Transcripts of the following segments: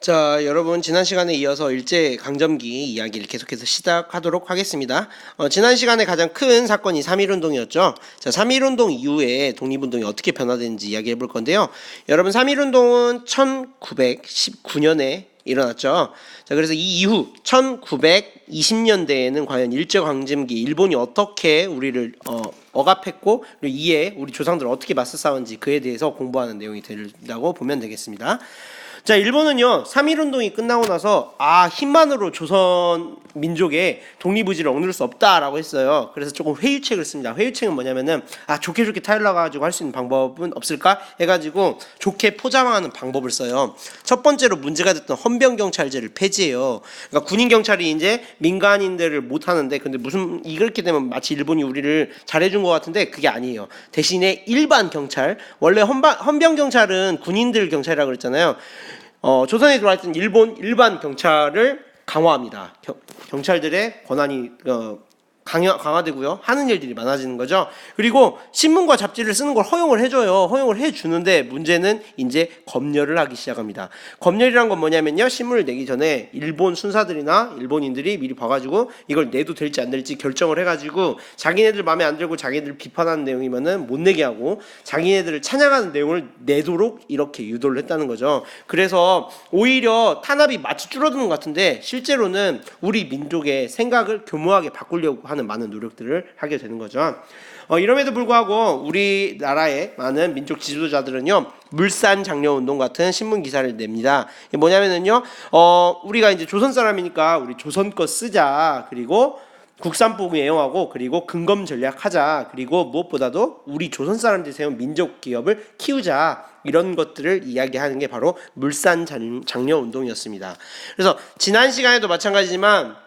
자, 여러분 지난 시간에 이어서 일제강점기 이야기를 계속해서 시작하도록 하겠습니다. 지난 시간에 가장 큰 사건이 3.1운동이었죠. 자, 3.1운동 이후에 독립운동이 어떻게 변화되는지 이야기해 볼 건데요. 여러분 3.1운동은 1919년에 일어났죠. 자, 그래서 이 이후 1920년대에는 과연 일제강점기 일본이 어떻게 우리를 억압했고 그리고 이에 우리 조상들 어떻게 맞서 싸웠는지 그에 대해서 공부하는 내용이 된다고 보면 되겠습니다. 자, 일본은요 3.1운동이 끝나고 나서 힘만으로 조선 민족의 독립의지를 억누를 수 없다라고 했어요. 그래서 조금 회유책을 씁니다. 회유책은 뭐냐면은 좋게 타일러가지고 할 수 있는 방법은 없을까 해가지고 좋게 포장하는 방법을 써요. 첫 번째로 문제가 됐던 헌병경찰제를 폐지해요. 그러니까 군인 경찰이 이제 민간인들을 못 하는데, 근데 무슨 이렇게 되면 마치 일본이 우리를 잘해준 것 같은데 그게 아니에요. 대신에 일반 경찰, 원래 헌병경찰은 군인들 경찰이라고 그랬잖아요. 조선에 들어왔던 일본 일반 경찰을 강화합니다. 경찰들의 권한이 강화되고요. 하는 일들이 많아지는 거죠. 그리고 신문과 잡지를 쓰는 걸 허용을 해줘요. 허용을 해주는데 문제는 이제 검열을 하기 시작합니다. 검열이란 건 뭐냐면요, 신문을 내기 전에 일본 순사들이나 일본인들이 미리 봐가지고 이걸 내도 될지 안 될지 결정을 해가지고 자기네들 마음에 안 들고 자기네들 비판하는 내용이면은 못 내게 하고 자기네들을 찬양하는 내용을 내도록 이렇게 유도를 했다는 거죠. 그래서 오히려 탄압이 마치 줄어드는 것 같은데 실제로는 우리 민족의 생각을 교묘하게 바꾸려고 하는 많은 노력들을 하게 되는 거죠. 이럼에도 불구하고 우리나라의 많은 민족 지도자들은요 물산 장려운동 같은 신문 기사를 냅니다. 이게 뭐냐면은요 우리가 이제 조선 사람이니까 우리 조선 거 쓰자, 그리고 국산품 애용하고 그리고 근검 전략하자, 그리고 무엇보다도 우리 조선 사람들이 세운 민족 기업을 키우자, 이런 것들을 이야기하는 게 바로 물산 장려 운동이었습니다. 그래서 지난 시간에도 마찬가지지만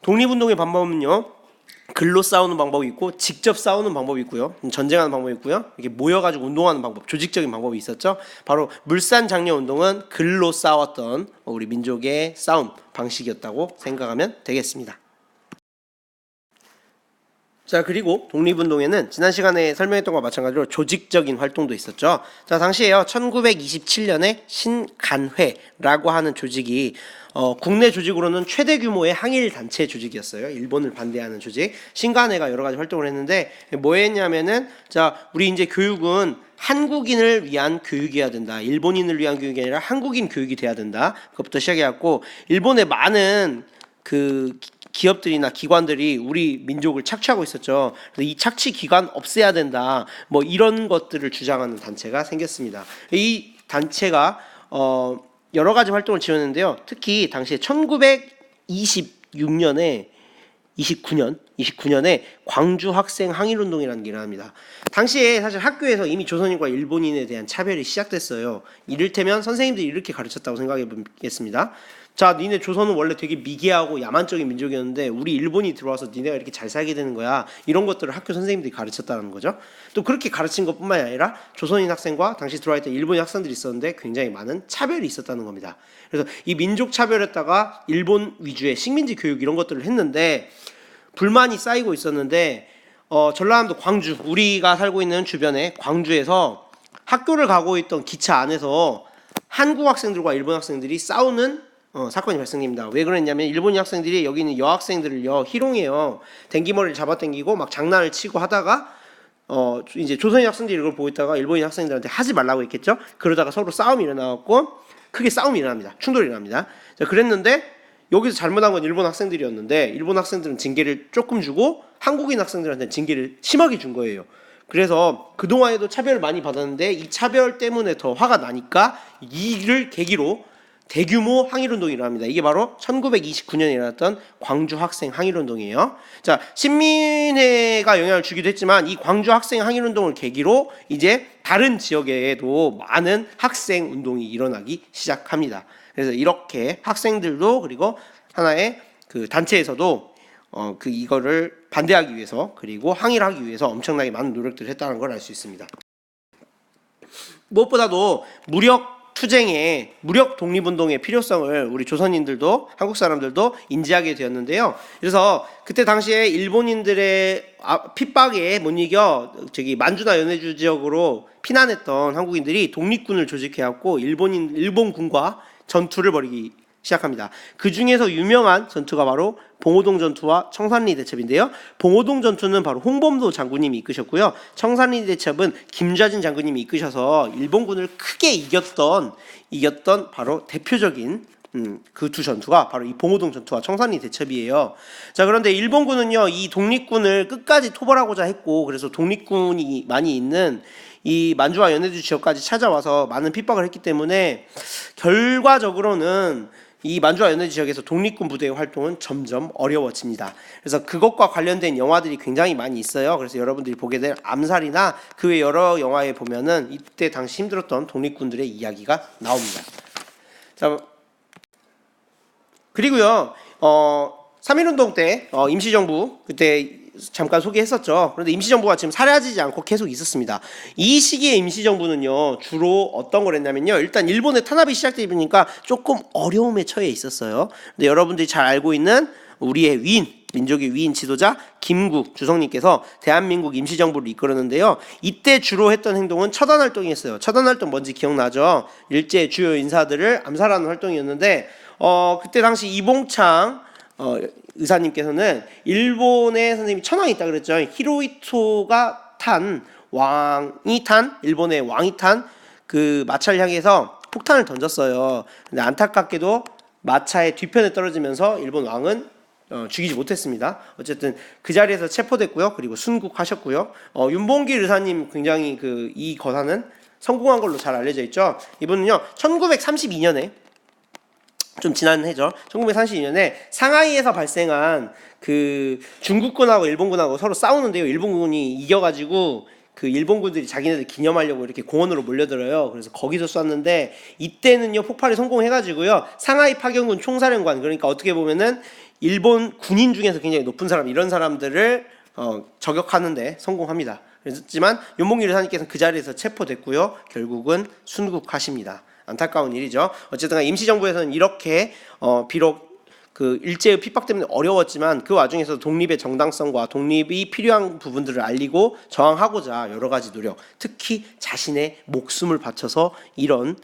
독립운동의 방법은요 글로 싸우는 방법이 있고 직접 싸우는 방법이 있고요, 전쟁하는 방법이 있고요, 이렇게 모여가지고 운동하는 방법, 조직적인 방법이 있었죠. 바로 물산 장려 운동은 글로 싸웠던 우리 민족의 싸움 방식이었다고 생각하면 되겠습니다. 자, 그리고 독립운동에는 지난 시간에 설명했던 것과 마찬가지로 조직적인 활동도 있었죠. 자, 당시에요 1927년에 신간회라고 하는 조직이 국내 조직으로는 최대 규모의 항일 단체 조직이었어요. 일본을 반대하는 조직. 신간회가 여러 가지 활동을 했는데 뭐 했냐면은, 자, 우리 이제 교육은 한국인을 위한 교육이어야 된다. 일본인을 위한 교육이 아니라 한국인 교육이 돼야 된다. 그것부터 시작해갖고 일본의 많은 기업들이나 기관들이 우리 민족을 착취하고 있었죠. 그래서 이 착취 기관 없애야 된다, 뭐 이런 것들을 주장하는 단체가 생겼습니다. 이 단체가 여러 가지 활동을 지었는데요. 특히 당시에 1929년에 광주 학생 항일운동이라는 게 일어납니다. 당시에 사실 학교에서 이미 조선인과 일본인에 대한 차별이 시작됐어요. 이를테면 선생님들이 이렇게 가르쳤다고 생각해 보겠습니다. 자, 니네 조선은 원래 되게 미개하고 야만적인 민족이었는데 우리 일본이 들어와서 니네가 이렇게 잘 살게 되는 거야, 이런 것들을 학교 선생님들이 가르쳤다는 거죠. 또 그렇게 가르친 것뿐만이 아니라 조선인 학생과 당시 들어와 있던 일본인 학생들이 있었는데 굉장히 많은 차별이 있었다는 겁니다. 그래서 이 민족 차별했다가 일본 위주의 식민지 교육 이런 것들을 했는데 불만이 쌓이고 있었는데 전라남도 광주, 우리가 살고 있는 주변에 광주에서 학교를 가고 있던 기차 안에서 한국 학생들과 일본 학생들이 싸우는 사건이 발생됩니다. 왜 그랬냐면 일본인 학생들이 여기 있는 여학생들을요 희롱해요. 댕기머리를 잡아당기고 막 장난을 치고 하다가 이제 조선인 학생들이 이걸 보고 있다가 일본인 학생들한테 하지 말라고 했겠죠. 그러다가 서로 싸움이 일어나고 크게 싸움이 일어납니다. 충돌이 일어납니다. 자, 그랬는데 여기서 잘못한 건 일본 학생들이었는데 일본 학생들은 징계를 조금 주고 한국인 학생들한테는 징계를 심하게 준 거예요. 그래서 그동안에도 차별을 많이 받았는데 이 차별 때문에 더 화가 나니까 이를 계기로 대규모 항일운동이 일어납니다. 이게 바로 1929년에 일어났던 광주 학생 항일운동이에요. 자, 신민회가 영향을 주기도 했지만 이 광주 학생 항일운동을 계기로 이제 다른 지역에도 많은 학생 운동이 일어나기 시작합니다. 그래서 이렇게 학생들도 그리고 하나의 단체에서도 이거를 반대하기 위해서 그리고 항일하기 위해서 엄청나게 많은 노력들을 했다는 걸 알 수 있습니다. 무엇보다도 무력 독립운동의 필요성을 우리 조선인들도 한국 사람들도 인지하게 되었는데요. 그래서 그때 당시에 일본인들의 핍박에 못 이겨 만주나 연해주 지역으로 피난했던 한국인들이 독립군을 조직해갖고 일본군과 전투를 벌이기 시작합니다. 그 중에서 유명한 전투가 바로 봉오동 전투와 청산리 대첩인데요. 봉오동 전투는 바로 홍범도 장군님이 이끄셨고요. 청산리 대첩은 김좌진 장군님이 이끄셔서 일본군을 크게 이겼던 바로 대표적인 그 두 전투가 바로 이 봉오동 전투와 청산리 대첩이에요. 자, 그런데 일본군은요, 이 독립군을 끝까지 토벌하고자 했고, 그래서 독립군이 많이 있는 이 만주와 연해주 지역까지 찾아와서 많은 핍박을 했기 때문에 결과적으로는 이 만주와 연해주 지역에서 독립군 부대의 활동은 점점 어려워집니다. 그래서 그것과 관련된 영화들이 굉장히 많이 있어요. 그래서 여러분들이 보게 될 암살이나 그 외 여러 영화에 보면은 이때 당시 힘들었던 독립군들의 이야기가 나옵니다. 자, 그리고요, 3.1운동 때 임시정부 그때 잠깐 소개했었죠. 그런데 임시정부가 지금 사라지지 않고 계속 있었습니다. 이 시기의 임시정부는요, 주로 어떤 걸 했냐면요, 일단 일본의 탄압이 시작되니까 조금 어려움에 처해 있었어요. 근데 여러분들이 잘 알고 있는 우리의 위인, 민족의 위인 지도자 김국 주석님께서 대한민국 임시정부를 이끌었는데요. 이때 주로 했던 행동은 처단활동이었어요. 처단활동 뭔지 기억나죠? 일제 주요 인사들을 암살하는 활동이었는데 그때 당시 이봉창 의사님께서는 일본의 선생님이 천황이 있다 그랬죠. 히로히토가 일본의 왕이 탄 그 마차를 향해서 폭탄을 던졌어요. 근데 안타깝게도 마차의 뒤편에 떨어지면서 일본 왕은 죽이지 못했습니다. 어쨌든 그 자리에서 체포됐고요. 그리고 순국하셨고요. 윤봉길 의사님 굉장히 이 거사는 성공한 걸로 잘 알려져 있죠. 이분은요, 1932년에 좀 지난 해죠. 1932년에 상하이에서 발생한 그 중국군하고 일본군하고 서로 싸우는데요. 일본군이 이겨가지고 그 일본군들이 자기네들 기념하려고 이렇게 공원으로 몰려들어요. 그래서 거기서 쐈는데 이때는요, 폭발이 성공해가지고요, 상하이 파견군 총사령관, 그러니까 어떻게 보면은 일본 군인 중에서 굉장히 높은 사람, 이런 사람들을 저격하는데 성공합니다. 그렇지만 윤봉길 의사님께서는 그 자리에서 체포됐고요, 결국은 순국하십니다. 안타까운 일이죠. 어쨌든 임시정부에서는 이렇게 비록 그 일제의 핍박 때문에 어려웠지만 그 와중에서 독립의 정당성과 독립이 필요한 부분들을 알리고 저항하고자 여러 가지 노력, 특히 자신의 목숨을 바쳐서 이런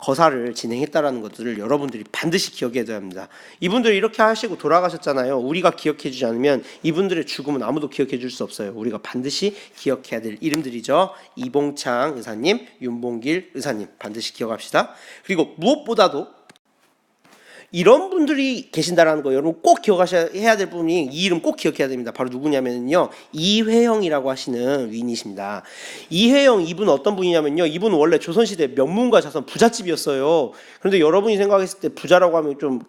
거사를 진행했다라는 것들을 여러분들이 반드시 기억해야 합니다. 이분들이 이렇게 하시고 돌아가셨잖아요. 우리가 기억해주지 않으면 이분들의 죽음은 아무도 기억해줄 수 없어요. 우리가 반드시 기억해야 될 이름들이죠. 이봉창 의사님, 윤봉길 의사님 반드시 기억합시다. 그리고 무엇보다도 이런 분들이 계신다라는 거 여러분 꼭 기억하셔야 될 분이, 이 이름 꼭 기억해야 됩니다. 바로 누구냐면요, 이회영이라고 하시는 위인이십니다. 이회영, 이분 어떤 분이냐면요, 이분 원래 조선시대 명문가 자손 부잣집이었어요. 그런데 여러분이 생각했을 때 부자라고 하면 좀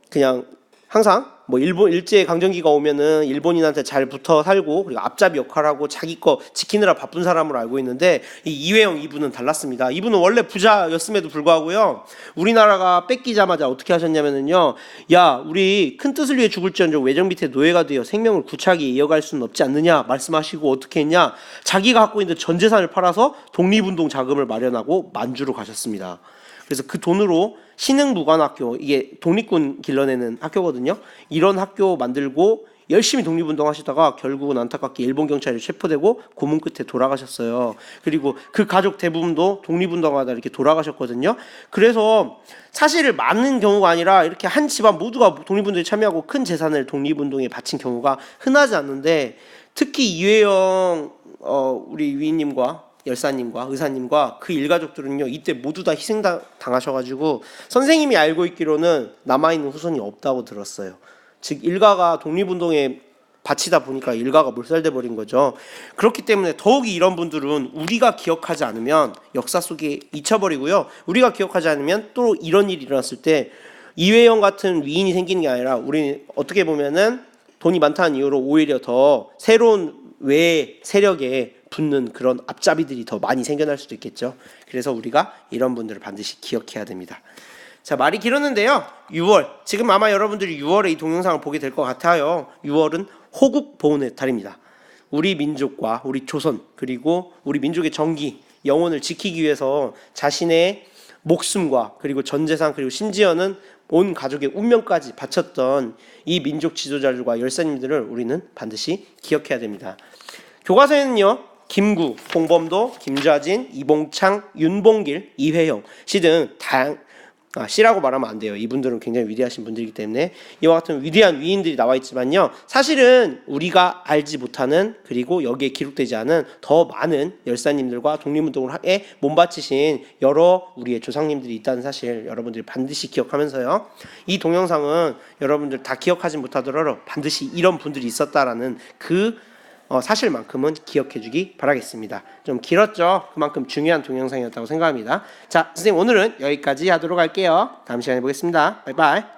그냥 항상 뭐 일본 일제 강점기가 오면은 일본인한테 잘 붙어 살고 그리고 앞잡이 역할하고 자기 거 지키느라 바쁜 사람으로 알고 있는데, 이 이회영 이분은 달랐습니다. 이분은 원래 부자였음에도 불구하고요, 우리나라가 뺏기자마자 어떻게 하셨냐면은요, 야, 우리 큰 뜻을 위해 죽을지언정 외정 밑에 노예가 되어 생명을 구차하게 이어갈 수는 없지 않느냐 말씀하시고 어떻게 했냐, 자기가 갖고 있는 전 재산을 팔아서 독립운동 자금을 마련하고 만주로 가셨습니다. 그래서 그 돈으로 신흥무관학교, 이게 독립군 길러내는 학교거든요. 이런 학교 만들고 열심히 독립운동 하시다가 결국은 안타깝게 일본 경찰에 체포되고 고문 끝에 돌아가셨어요. 그리고 그 가족 대부분도 독립운동하다 이렇게 돌아가셨거든요. 그래서 사실 많은 경우가 아니라 이렇게 한 집안 모두가 독립운동에 참여하고 큰 재산을 독립운동에 바친 경우가 흔하지 않는데, 특히 이회영 우리 위인님과 열사님과 의사님과 그 일가족들은요, 이때 모두 다 희생당하셔가지고 선생님이 알고 있기로는 남아있는 후손이 없다고 들었어요. 즉 일가가 독립운동에 바치다 보니까 일가가 몰살돼 버린 거죠. 그렇기 때문에 더욱이 이런 분들은 우리가 기억하지 않으면 역사 속에 잊혀버리고요, 우리가 기억하지 않으면 또 이런 일이 일어났을 때 이회영 같은 위인이 생기는 게 아니라 우리 어떻게 보면은 돈이 많다는 이유로 오히려 더 새로운 외 세력에 붙는 그런 앞잡이들이 더 많이 생겨날 수도 있겠죠. 그래서 우리가 이런 분들을 반드시 기억해야 됩니다. 자, 말이 길었는데요, 6월, 지금 아마 여러분들이 6월에 이 동영상을 보게 될 것 같아요. 6월은 호국 보훈의 달입니다. 우리 민족과 우리 조선, 그리고 우리 민족의 정기, 영혼을 지키기 위해서 자신의 목숨과 그리고 전 재산, 그리고 심지어는 온 가족의 운명까지 바쳤던 이 민족 지도자들과 열사님들을 우리는 반드시 기억해야 됩니다. 교과서에는요, 김구, 홍범도, 김좌진, 이봉창, 윤봉길, 이회영, 씨 등 씨라고 말하면 안 돼요. 이분들은 굉장히 위대하신 분들이기 때문에 이와 같은 위대한 위인들이 나와 있지만요. 사실은 우리가 알지 못하는 그리고 여기에 기록되지 않은 더 많은 열사님들과 독립운동에 몸바치신 여러 우리의 조상님들이 있다는 사실 여러분들이 반드시 기억하면서요. 이 동영상은 여러분들 다 기억하지 못하더라도 반드시 이런 분들이 있었다라는 그 사실만큼은 기억해주기 바라겠습니다. 좀 길었죠? 그만큼 중요한 동영상이었다고 생각합니다. 자, 선생님 오늘은 여기까지 하도록 할게요. 다음 시간에 보겠습니다. 바이바이.